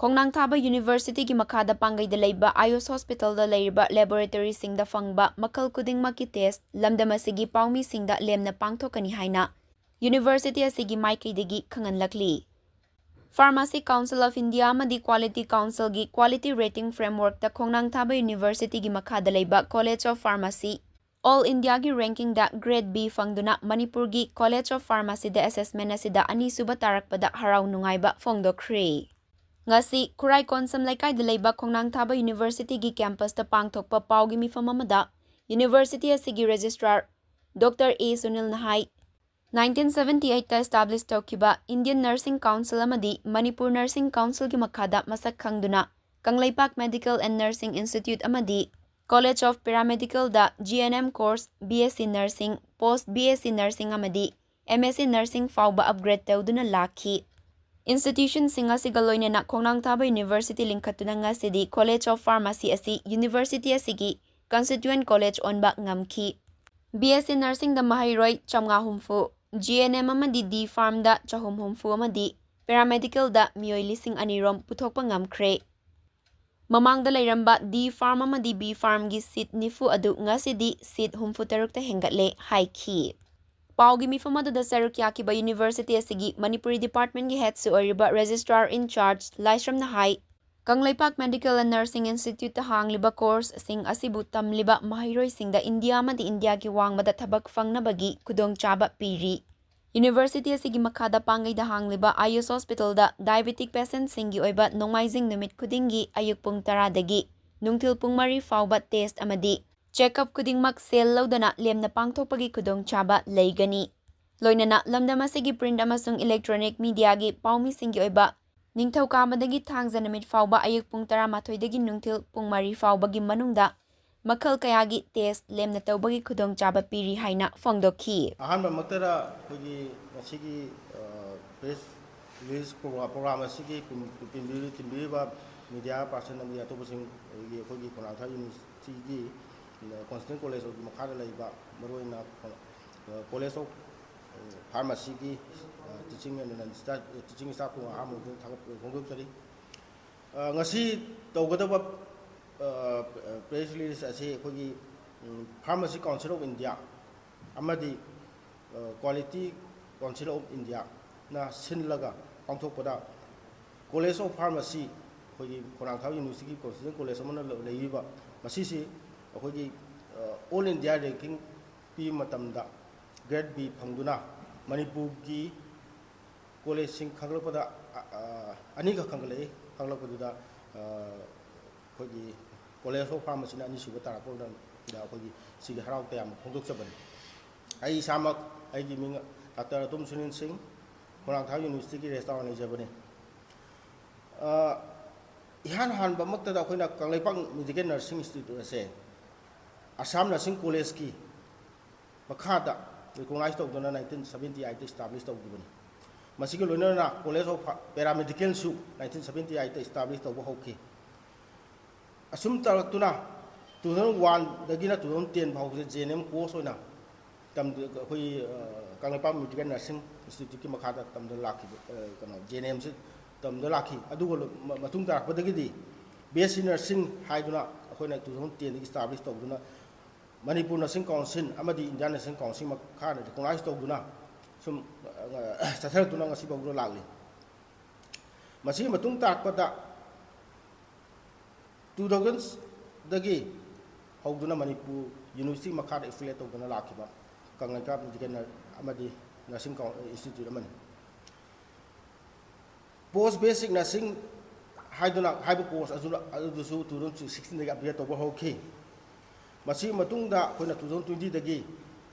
ꯈꯣꯡꯅꯥꯡ ꯊꯥꯕ ꯌꯨꯅꯤꯚꯔꯁꯤꯇꯤꯒꯤ ꯃꯈꯥꯗ ꯄꯥꯡꯒꯩꯗ ꯂꯩꯕ ꯑꯥꯌꯨꯁ ꯍꯣꯁꯄꯤꯇꯥꯜꯗ ꯂꯩꯔꯤꯕ ꯂꯦꯕꯣꯔꯦꯇꯔꯤꯁꯤꯡꯗ ꯐꯪꯕ ꯃꯈꯜ ꯈꯨꯗꯤꯡꯃꯛꯀꯤ ꯇꯦꯁ ꯂꯝꯗꯝ ꯑꯁꯤꯒꯤ ꯄꯥꯎꯃꯤꯁꯤꯡꯗ ꯂꯦꯝꯅ ꯄꯥꯡꯊꯣꯛꯀꯅꯤ ꯍꯥꯏꯅ ꯌꯨꯅꯤꯚꯔꯁꯤꯇꯤ ꯑꯁꯤꯒꯤ ꯃꯥꯏꯀꯩꯗꯒꯤ ꯈꯪꯍꯟꯂꯛꯂꯤ꯫ ꯐꯥꯔꯃꯥꯁꯤ ꯀꯥꯎꯟꯁꯤꯜ ꯑꯣꯐ ꯏꯟꯗꯤꯌꯥ ꯑꯃꯗꯤ ꯀ꯭ꯋꯥꯂꯤꯇꯤ ꯀꯥꯎꯟꯁꯤꯜꯒꯤ ꯀ꯭ꯋꯥꯂꯤꯇꯤ ꯔꯦꯇꯤꯡ ꯐ꯭ꯔꯦꯝꯋꯥꯔꯛꯇ ꯈꯣꯡꯅꯥꯡ ꯊꯥꯕ ꯌꯨꯅꯤꯚꯔꯁꯤꯇꯤꯒꯤ ꯃꯈꯥꯗ ꯂꯩꯕ ꯀꯣꯂꯦꯖ ꯑꯣꯐ ꯐꯥꯔꯃꯥꯁꯤ ꯑꯣꯜ ꯏꯟꯗꯤꯌꯥꯒꯤ ꯔꯦꯡꯀꯤꯡꯗ ꯒ꯭ꯔꯦꯗ B ꯐꯪꯗꯨꯅ ꯃꯅꯤꯄꯨꯔꯒꯤ ꯀꯣꯂꯦꯖ ꯑꯣꯐ ꯐꯥꯔꯃꯥꯁꯤꯗ ꯑꯦꯁꯦꯁꯃꯦꯟ ꯑꯁꯤꯗ ꯑꯅꯤꯁꯨꯕ ꯇꯥꯔꯛꯄꯗ ꯍꯔꯥꯎ ꯅꯨꯡꯉꯥꯏꯕ ꯐꯣꯡꯗꯣꯛꯈ꯭ꯔꯦ꯫ ꯉꯁꯤ ꯈꯨꯔꯥꯏ ꯀꯣꯟꯁꯝ ꯂꯩꯀꯥꯏꯗ ꯂꯩꯕ ꯈꯣꯡꯅꯥꯡ ꯊꯥꯕ ꯌꯨꯅꯤꯚꯔꯁꯤꯇꯤꯒꯤ ꯀꯦꯝꯄꯁꯇ ꯄꯥꯡꯊꯣꯛꯄ ꯄꯥꯎꯒꯤ ꯃꯤꯐꯝ ꯑꯃꯗ ꯌꯨꯅꯤꯚꯔꯁꯤꯇꯤ ꯑꯁꯤꯒꯤ ꯔꯦꯖꯤꯁꯇ꯭ꯔꯥꯔ ꯗꯣꯛꯇꯔ A. ꯁꯨꯅꯤꯜꯅ ꯍꯥꯏ 1978ꯇ ꯑꯦꯁꯇꯥꯕ꯭ꯂꯤꯁ ꯇꯧꯈꯤꯕ ꯏꯟꯗꯤꯌꯟ ꯅꯔꯁꯤꯡ ꯀꯥꯎꯟꯁꯤꯜ ꯑꯃꯗꯤ ꯃꯅꯤꯄꯨꯔ ꯅꯔꯁꯤꯡ ꯀꯥꯎꯟꯁꯤꯜꯒꯤ ꯃꯈꯥꯗ ꯃꯁꯛ ꯈꯪꯗꯨꯅ Kangleipak medical and nursing institute ꯑꯃꯗꯤ ꯀꯣꯂꯦꯖ ꯑꯣꯐ ꯄꯦꯔꯥꯃꯦꯗꯤꯀꯦꯜꯗ GNM course BSc nursing, post BSc nursing ꯑꯃꯗꯤ MSc ꯅꯔꯁꯤꯡ ꯐꯥꯎꯕ ꯑꯞꯒ꯭ꯔꯦꯗ ꯇꯧꯗꯨꯅ ꯂꯥꯛꯈꯤ꯫ ꯏꯟꯁꯇꯤꯇ꯭ꯌꯨꯁꯟꯁꯤꯡ ꯑꯁꯤꯒ ꯂꯣꯏꯅꯅ ꯈꯣꯡꯅꯥꯡ ꯊꯥꯕ ꯌꯨꯅꯤꯚꯔꯁꯤꯇꯤ ꯂꯤꯡꯈꯠꯇꯨꯅ ꯉꯁꯤꯗꯤ ꯀꯣꯂꯦꯖ ꯑꯣꯐ ꯐꯥꯔꯃꯥꯁꯤ ꯑꯁꯤ ꯌꯨꯅꯤꯚꯔꯁꯤꯇꯤ ꯑꯁꯤꯒꯤ ꯀꯟꯁꯇꯤꯇ꯭ꯌꯨꯌꯦꯟꯠ ꯀꯣꯂꯦꯖ ꯑꯣꯟꯕ ꯉꯝꯈꯤ꯫ BSc ꯅꯔꯁꯤꯡꯗ ꯃꯍꯩꯔꯣꯏ 550, GNM ꯑꯃꯗꯤ D ꯐꯥꯔꯝꯗ 350 ꯑꯃꯗꯤ ꯄꯦꯔꯥꯃꯦꯗꯤꯀꯦꯜꯗ ꯃꯤꯑꯣꯏ 2,000 ꯔꯣꯝ ꯄꯨꯊꯣꯛꯄ ꯉꯝꯈ꯭ꯔꯦ꯫ ꯃꯃꯥꯡꯗ ꯂꯩꯔꯝꯕ D ꯐꯥꯔꯝ ꯑꯃꯗꯤ B ꯐꯥꯔꯝꯒꯤ ꯁꯤꯠ 90 ꯑꯗꯨ ꯉꯁꯤꯗꯤ ꯁꯤꯠ 63ꯇ ꯍꯦꯟꯒꯠꯂꯦ ꯍꯥꯏꯈꯤ꯫ ꯄꯥꯎꯒꯤ ꯃꯤꯐꯝ ꯑꯗꯨꯗ ꯁꯔꯨꯛ ꯌꯥꯈꯤꯕ ꯌꯨꯅꯤꯚꯔꯁꯤꯇꯤ ꯑꯁꯤꯒꯤ ꯃꯅꯤꯄꯨꯔꯤ ꯗꯤꯄꯥꯔꯠꯃꯦꯟꯠꯒꯤ ꯍꯦꯗꯁꯨ ꯑꯣꯏꯔꯤꯕ ꯔꯦꯖꯤꯁꯇ꯭ꯔꯥꯔ in-charge ꯂꯥꯏꯁ꯭ꯔꯝꯅ high Kangleipak medical and ꯅꯔꯁꯤꯡ ꯏꯟꯁꯇꯤꯇ꯭ꯌꯨꯠꯇ ꯍꯥꯡꯂꯤꯕ ꯀꯣꯔꯁꯁꯤꯡ ꯑꯁꯤꯕꯨ ꯇꯝꯂꯤꯕ ꯃꯍꯩꯔꯣꯏꯁꯤꯡꯗ ꯏꯟꯗꯤꯌꯥ ꯑꯃꯗꯤ ꯏꯟꯗꯤꯌꯥꯒꯤ ꯋꯥꯡꯃꯗ ꯊꯕꯛ ꯐꯪꯅꯕꯒꯤ ꯈꯨꯗꯣꯡꯆꯥꯕ ꯄꯤꯔꯤ꯫ ꯌꯨꯅꯤꯚꯔꯁꯤꯇꯤ ꯑꯁꯤꯒꯤ ꯃꯈꯥꯗ ꯄꯥꯡꯒꯩꯗ ꯍꯥꯡꯂꯤꯕ ꯑꯥꯌꯨꯁ ꯍꯣꯁꯄꯤꯇꯥꯜꯗ ꯗꯥꯏꯕꯦꯇꯤꯛ ꯄꯦꯁꯦꯟꯠꯁꯤꯡꯒꯤ ꯑꯣꯏꯕ ꯅꯣꯡꯃꯥꯏꯖꯤꯡ ꯅꯨꯃꯤꯠ ꯈꯨꯗꯤꯡꯒꯤ ꯑꯌꯨꯛ ꯄꯨꯡ 10ꯗꯒꯤ ꯅꯨꯡꯊꯤꯜ ꯄꯨꯡ 4 ꯐꯥꯎꯕ ꯇꯦꯁꯠ ꯑꯃꯗꯤ ꯆꯦꯛꯑꯞ ꯈꯨꯗꯤꯡꯃꯛ ꯁꯦꯜ ꯂꯧꯗꯅ ꯂꯦꯝꯅ ꯄꯥꯡꯊꯣꯛꯄꯒꯤ ꯈꯨꯗꯣꯡꯆꯥꯕ ꯂꯩꯒꯅꯤ꯫ ꯂꯣꯏꯅꯅ ꯂꯝꯗꯝ ꯑꯁꯤꯒꯤ ꯄ꯭ꯔꯤꯟꯠ ꯑꯃꯁꯨꯡ ꯏꯂꯦꯛꯇ꯭ꯔꯣꯅꯤꯛ ꯃꯤꯗꯤꯌꯥꯒꯤ ꯄꯥꯎꯃꯤꯁꯤꯡꯒꯤ ꯑꯣꯏꯕ ꯅꯤꯡꯊꯧꯀꯥꯕꯗꯒꯤ ꯊꯥꯡꯖ ꯅꯨꯃꯤꯠ ꯐꯥꯎꯕ ꯑꯌꯨꯛ ꯄꯨꯡ 12ꯗꯒꯤ ꯅꯨꯡꯊꯤꯜ ꯄꯨꯡ 4 ꯐꯥꯎꯕꯒꯤ ꯃꯅꯨꯡꯗ ꯃꯈꯜ ꯀꯌꯥꯒꯤ ꯇꯦꯁꯠ ꯂꯦꯝꯅ ꯇꯧꯕꯒꯤ ꯈꯨꯗꯣꯡꯆꯥꯕ ꯄꯤꯔꯤ ꯍꯥꯏꯅ ꯐꯣꯡꯗꯣꯛꯈꯤ꯫ ꯑꯍꯥꯟꯕꯃꯛꯇꯗ ꯑꯩꯈꯣꯏꯒꯤ ꯉꯁꯤꯒꯤ ꯄ꯭ꯔꯦꯁ ꯔꯤꯂꯤꯖ ꯄ꯭ꯔꯣꯒ꯭ꯔꯥꯝ ꯑꯁꯤꯒꯤ ꯇꯤꯟꯕꯤꯔꯤꯕ ꯃꯤꯗꯤꯌꯥ ꯄꯥꯔꯁꯟ ꯑꯃꯗꯤ ꯑꯇꯣꯞꯄꯁꯤꯡ ꯑꯩꯈꯣꯏꯒꯤ ꯈꯣꯡꯅꯥꯡ ꯊꯥꯕ ꯌꯨꯅꯤꯚꯔꯁꯤꯇꯤꯒꯤ ꯀꯣꯟꯁꯇꯤꯇ꯭ꯌꯨꯌꯦꯟꯠ ꯀꯣꯂꯦꯖ ꯃꯈꯥꯗ ꯂꯩꯕ ꯃꯔꯨꯑꯣꯏꯅ ꯀꯣꯂꯦꯖ ꯑꯣꯐ ꯐꯥꯔꯃꯥꯁꯤꯒꯤ ꯇꯤꯆꯤꯡ ꯁ꯭ꯇꯥꯐꯄꯨ ꯑꯍꯥꯟꯕꯗ ꯐꯣꯡꯗꯣꯛꯆꯔꯤ꯫ ꯉꯁꯤ ꯇꯧꯒꯗꯕ ꯄ꯭ꯔꯦꯁ ꯔꯤꯂꯤꯖ ꯑꯁꯤ ꯑꯩꯈꯣꯏꯒꯤ ꯐꯥꯔꯃꯥꯁꯤ ꯀꯥꯎꯟꯁꯤꯜ ꯑꯣꯐ ꯏꯟꯗꯤꯌꯥ ꯑꯃꯗꯤ ꯀ꯭ꯋꯥꯂꯤꯇꯤ ꯀꯥꯎꯟꯁꯤꯜ ꯑꯣꯐ ꯏꯟꯗꯤꯌꯥꯅ ꯁꯤꯜꯂꯒ ꯄꯥꯡꯊꯣꯛꯄꯗ ꯀꯣꯂꯦꯖ ꯑꯣꯐ ꯐꯥꯔꯃꯥꯁꯤ ꯑꯩꯈꯣꯏꯒꯤ ꯈꯣꯡꯅꯥꯡ ꯊꯥꯕ ꯌꯨꯅꯤꯚꯔꯁꯤꯇꯤꯒꯤ ꯀꯣꯟꯁꯇꯤꯇ꯭ꯌꯨꯌꯦꯟꯠ ꯀꯣꯂꯦꯖ ꯑꯃꯅ ꯂꯩꯔꯤꯕ ꯃꯁꯤꯁꯤ ꯑꯩꯈꯣꯏꯒꯤ ꯑꯣꯜ ꯏꯟꯗꯤꯌꯥ ꯔꯦꯡꯀꯤꯡ ꯄꯤꯕ ꯃꯇꯝꯗ ꯒ꯭ꯔꯦꯗ B ꯐꯪꯗꯨꯅ ꯃꯅꯤꯄꯨꯔꯒꯤ ꯀꯣꯂꯦꯖꯁꯤꯡ ꯈꯪꯂꯛꯄꯗ ꯑꯅꯤꯈꯛ ꯈꯪꯒꯠꯂꯛꯏ꯫ ꯈꯪꯂꯛꯄꯗꯨꯗ ꯑꯩꯈꯣꯏꯒꯤ ꯀꯣꯂꯦꯖ ꯑꯣꯐ ꯐꯥꯔꯃꯥꯁꯤꯅ ꯑꯅꯤꯁꯨꯕ ꯇꯥꯔꯛꯄ ꯃꯇꯝꯗ ꯑꯩꯈꯣꯏꯒꯤ ꯁꯤꯒꯤ ꯍꯔꯥꯎ ꯇꯌꯥꯝꯕ ꯐꯣꯡꯗꯣꯛꯆꯕꯅꯤ꯫ ꯑꯩ ꯏꯁꯥꯃꯛ ꯑꯩꯒꯤ ꯃꯤꯡ ꯗꯥꯛꯇꯔ ꯑꯗꯨꯝ ꯁꯨꯅꯤꯜ ꯁꯤꯡ ꯈꯣꯡꯅꯥꯡ ꯊꯥꯕ ꯌꯨꯅꯤꯚꯔꯁꯤꯇꯤꯒꯤ ꯔꯦꯖꯤꯁꯇ꯭ꯔꯥꯔ ꯂꯩꯖꯕꯅꯤ꯫ ꯏꯍꯥꯟ ꯍꯥꯟꯕꯃꯛꯇꯗ ꯑꯩꯈꯣꯏꯅ ꯀꯪꯂꯩꯄꯥꯛ ꯃꯦꯗꯤꯀꯦꯜ ꯅꯔꯁꯤꯡ ꯏꯟꯁꯇꯤꯇ꯭ꯌꯨꯠ ꯑꯁꯦ ꯑꯁꯥꯝ ꯅꯔꯁꯤꯡ ꯀꯣꯂꯦꯖꯀꯤ ꯃꯈꯥꯗ ꯔꯤꯀꯣꯛꯅꯥꯏꯖ ꯇꯧꯗꯨꯅ 1978ꯗ ꯏꯁꯇꯥꯕ꯭ꯂꯤꯁ ꯇꯧꯈꯤꯕꯅꯤ꯫ ꯃꯁꯤꯒ ꯂꯣꯏꯅꯅ ꯀꯣꯂꯦꯖ ꯑꯣꯐ ꯄꯦꯔꯥꯃꯦꯗꯤꯀꯦꯜꯁꯨ 1978ꯗ ꯏꯁꯇꯥꯕ꯭ꯂꯤꯁ ꯇꯧꯕ ꯍꯧꯈꯤ꯫ ꯑꯁꯨꯝ ꯇꯧꯔꯛꯇꯨꯅ 2001ꯗꯒꯤꯅ 2010 ꯐꯥꯎꯕꯁꯦ GNM ꯀꯣꯔꯁ ꯑꯣꯏꯅ ꯑꯩꯈꯣꯏꯒꯤ ꯀꯪꯂꯩꯄꯥꯛ ꯃꯦꯗꯤꯀꯦꯜ ꯅꯔꯁꯤꯡ ꯏꯟꯁꯇꯤꯇ꯭ꯌꯨꯠꯀꯤ ꯃꯈꯥꯗ ꯇꯝꯗ ꯂꯥꯛꯈꯤꯕ GNMꯁꯤ ꯇꯝꯗ ꯂꯥꯛꯈꯤ꯫ ꯑꯗꯨꯒ ꯃꯇꯨꯡ ꯇꯥꯔꯛꯄꯗꯒꯤꯗꯤ BSc ꯅꯔꯁꯤꯡ ꯍꯥꯏꯗꯨꯅ ꯑꯩꯈꯣꯏꯅ 2010ꯗꯒꯤ ꯏꯁꯇꯥꯕ꯭ꯂꯤꯁ ꯇꯧꯗꯨꯅ ꯃꯅꯤꯄꯨꯔ ꯅꯔꯁꯤꯡ ꯀꯥꯎꯟꯁꯤꯜ ꯑꯃꯗꯤ ꯏꯟꯗꯤꯌꯥꯟ ꯅꯔꯁꯤꯡ ꯀꯥꯎꯟꯁꯤꯜ ꯃꯈꯥꯗ ꯔꯤꯀꯣꯛꯅꯥꯏꯖ ꯇꯧꯗꯨꯅ ꯁꯨꯝ ꯆꯠꯊꯔꯛꯇꯨꯅ ꯉꯁꯤ ꯐꯥꯎꯕ ꯂꯥꯛꯂꯤ꯫ ꯃꯁꯤꯒꯤ ꯃꯇꯨꯡ ꯇꯥꯔꯛꯄꯗ 2000ꯗꯒꯤ ꯍꯧꯗꯨꯅ ꯃꯅꯤꯄꯨꯔ ꯌꯨꯅꯤꯚꯔꯁꯤꯇꯤ ꯃꯈꯥꯗ ꯑꯦꯐꯤꯂꯤꯌꯦꯠ ꯇꯧꯗꯨꯅ ꯂꯥꯛꯈꯤꯕ ꯀꯪꯂꯩꯄꯥꯛ ꯃꯦꯗꯤꯀꯦꯜ ꯑꯃꯗꯤ ꯅꯔꯁꯤꯡ ꯏꯟꯁꯇꯤꯇ꯭ꯌꯨꯠ ꯑꯃꯅꯤ꯫ ꯄꯣꯁꯠ ꯕꯦꯁꯤꯛ ꯅꯔꯁꯤꯡ ꯍꯥꯏꯕ ꯀꯣꯔꯁ ꯑꯗꯨꯁꯨ 2016ꯗꯒꯤ ꯑꯞꯗꯦꯠ ꯇꯧꯕ ꯍꯧꯈꯤ꯫ ꯃꯁꯤꯒꯤ ꯃꯇꯨꯡꯗ ꯑꯩꯈꯣꯏꯅ 2020ꯗꯒꯤ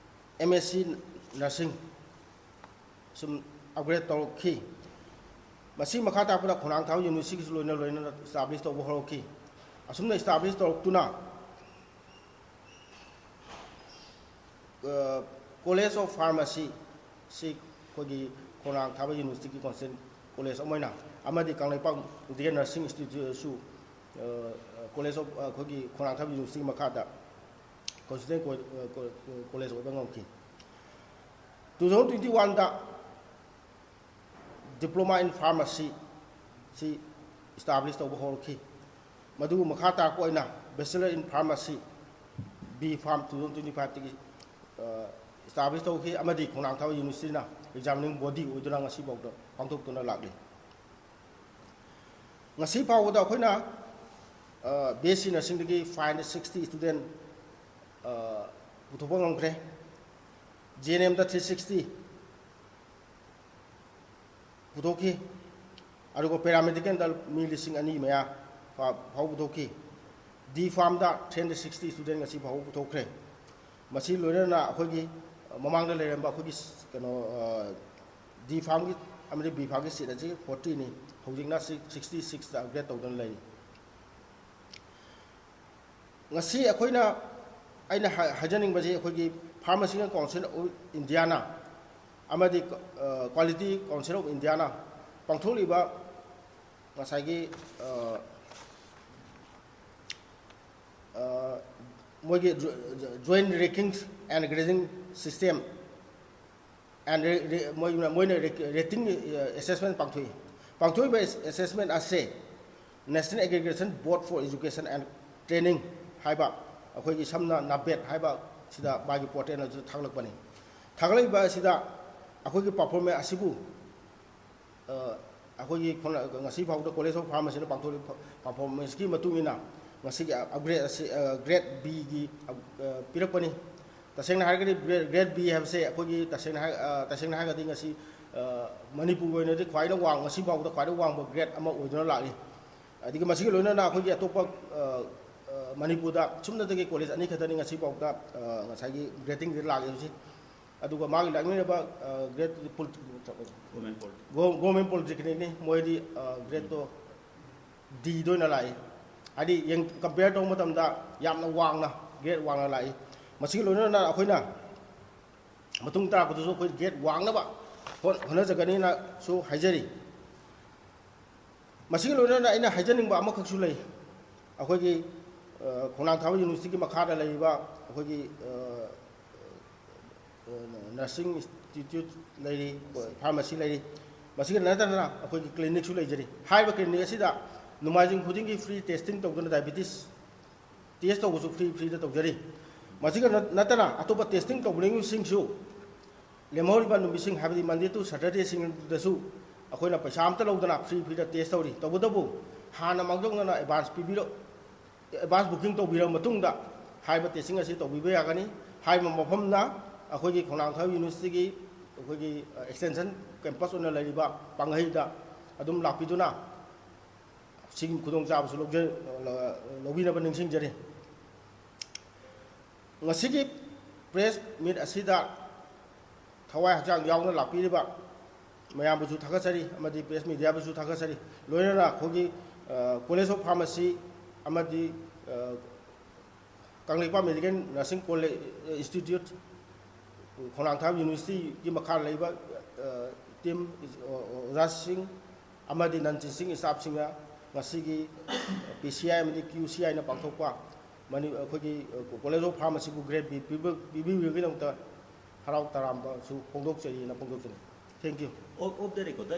MSc ꯅꯔꯁꯤꯡ ꯁꯨꯝ ꯑꯞꯒ꯭ꯔꯦꯗ ꯇꯧꯔꯛꯈꯤ꯫ ꯃꯁꯤ ꯃꯈꯥ ꯇꯥꯔꯛꯄꯗ ꯈꯣꯡꯅꯥꯡ ꯊꯥꯕ ꯌꯨꯅꯤꯚꯔꯁꯤꯇꯤꯒꯤꯁꯨ ꯂꯣꯏꯅꯅ ꯏꯁꯇꯥꯕ꯭ꯂꯤꯁ ꯇꯧꯕ ꯍꯧꯔꯛꯈꯤ꯫ ꯑꯁꯨꯝꯅ ꯏꯁꯇꯥꯕ꯭ꯂꯤꯁ ꯇꯧꯔꯛꯇꯨꯅ ꯀꯣꯂꯦꯖ ꯑꯣꯐ ꯐꯥꯔꯃꯥꯁꯤ ꯁꯤ ꯑꯩꯈꯣꯏꯒꯤ ꯈꯣꯡꯅꯥꯡ ꯊꯥꯕ ꯌꯨꯅꯤꯚꯔꯁꯤꯇꯤꯒꯤ ꯀꯣꯟꯁꯇꯤꯇ꯭ꯌꯨꯌꯦꯟꯠ ꯀꯣꯂꯦꯖ ꯑꯃ ꯑꯣꯏꯅ ꯑꯃꯗꯤ ꯀꯪꯂꯩꯄꯥꯛ ꯃꯦꯗꯤꯀꯦꯜ ꯅꯔꯁꯤꯡ ꯏꯟꯁꯇꯤꯇ꯭ꯌꯨꯠꯁꯨ ꯀꯣꯂꯦꯖ ꯑꯣꯐ ꯑꯩꯈꯣꯏꯒꯤ ꯈꯣꯡꯅꯥꯡ ꯊꯥꯕ ꯌꯨꯅꯤꯚꯔꯁꯤꯇꯤꯒꯤ ꯃꯈꯥꯗ ꯀꯣꯟꯁꯇꯤꯇ꯭ꯌꯨꯌꯦꯟꯠ ꯀꯣꯂꯦꯖ ꯑꯣꯏꯕ ꯉꯝꯈꯤ꯫ 2021ꯗ ꯗꯤꯄ꯭ꯂꯣꯃꯥ ꯏꯟ ꯐꯥꯔꯃꯥꯁꯤ ꯁꯤ establish tꯧba horki madu makha ta ko ina bachelor in pharmacy B Farm 2025 tigi establish tauki amadi khonang thau university na examining body oiduna ngasi bawda pangthok tuna lakli ngasi pawda khoina BSc nursing digi 560 student puthopang ngre JNM da 360 putoki adugo paramedical dal mi lising ani maya phau putoki D Farm da 360 student ngasi phau putokre masi loirana akhogi mamang da leramba akhogi kano D Farm gi amri B Farm gi sit aji 40 ni hojingna 66 da upgrade tawdan lai ngasi akhoina aina hajaning baje akhogi Pharmacy Council of India na amadi Quality Council of India na pangtholiba ngasagi moigi joint ranking and grading system and moina rating assessment pangthui by assessment ase National Aggregation Board for Education and Training haiba akhoi samna nabet haiba sida bagi portal na thaglak bani thaglai ba sida akhoi performance asibu akhoi ngasi phau da College of Pharmacy na pangtholi performance ki matungina ngasi upgrade grade B gi pirakpani tasengna hargadi grade B have say akhoi tasengna hargadi ngasi Manipur oina de khwaina wang ngasi phau da khwaina wang ba grade ama oiduna lali adiga masi loina na akhoi atopa Manipur da chumna de college ani khatani ngasi phau da ngasagi grading de lagi si aduga magi lagni ba grade government polytechnic ni moidi grade to D doina lai adi yang compare to matam da yamna wang na grade wang na lai masi loina na akhoina matung ta ko so khoi grade wang na ba hona jagani na so haijari masi loina na ina haijaning ba amakak su lai akhoi gi khonang thau university ki makhada laiba akhoi nursing institute lairi pharmacy lairi masi natana akhoi clinic su laijari haiba clinic asida numajing khuding ki free testing tawdana diabetes test to su free da tawjari masi natana atopa testing tawbring sing su lemhori ba numising habdi Monday to Saturday sing da su akhoi na paisa amta lawdana free da test tawri tawbudabu hana mangdong na advance pibiro advance booking to biro matungda haiba testing asi to bibe yagani haiba mafam na akhoi khonang thau university gi akhoi extension campus ona laiba panghai da adum lapiduna sing khudong jab su logje lobina ban ningsing jare ngasigi press meet asida thawai hajang yauna lapiriba mayam bu thakasari amadi press media bu thakasari loina akhoi College of Pharmacy amadi Kanglipa Medical Nursing College Institute khonang thau university ki makha laiba team Rasing amadi Nansing staff singa ngasigi PCI amadi QCI na pangthokpa mani akhoi College of Pharmacy bu grade B gi dong ta harau taram ba su pongdok chei na pongdok chei thank you of the record